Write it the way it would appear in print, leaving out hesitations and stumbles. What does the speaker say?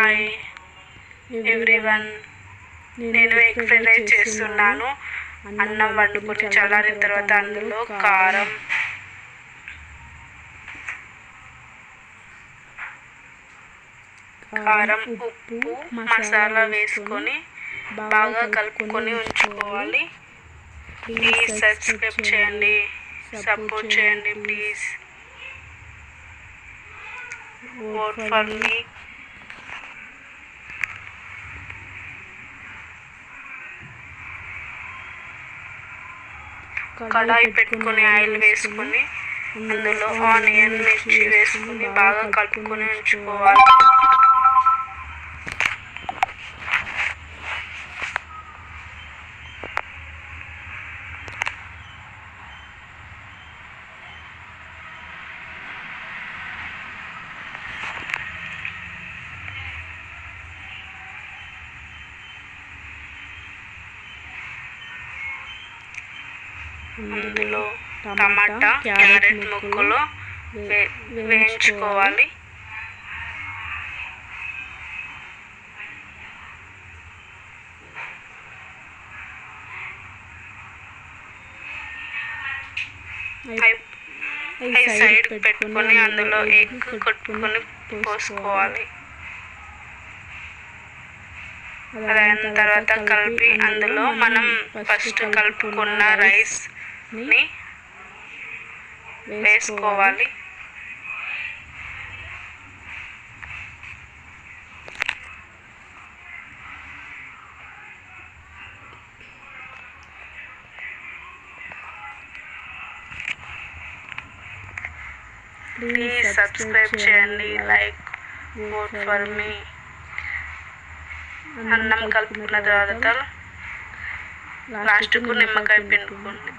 Hi everyone. నేను egg fried rice చేస్తున్నాను. అన్నం వండుకొని చల్లారిన తర్వాత అందులో కారం, ఉప్పు, మసాలా వేసుకొని బాగా కలుపుకొని ఉంచుకోవాలి. ప్లీజ్ సబ్స్క్రైబ్ చేయండి, సపోర్ట్ చేయండి ప్లీజ్. Vote for me. కడాయి పెట్టుకొని ఆయిల్ వేసుకొని అందులో ఆనియన్, మిర్చి వేసుకొని బాగా కలుపుకొని ఉంచుకోవాలి. అందులో టమాటా, క్యారెట్ ముక్కలు వేయించుకోవాలి. సైడ్ పెట్టుకొని అందులో ఎగ్ కొట్టుకొని పోసుకోవాలి. అదైన తర్వాత కలిపి అందులో మనం ఫస్ట్ కలుపుకున్న రైస్ని వేసుకోవాలి. ప్లీజ్ సబ్స్క్రైబ్ చేయండి, లైక్, ఓట్ ఫర్ మీ. అన్నం కలుపుకున్న తర్వాత లాస్ట్కు నిమ్మకాయ పిండుకోండి.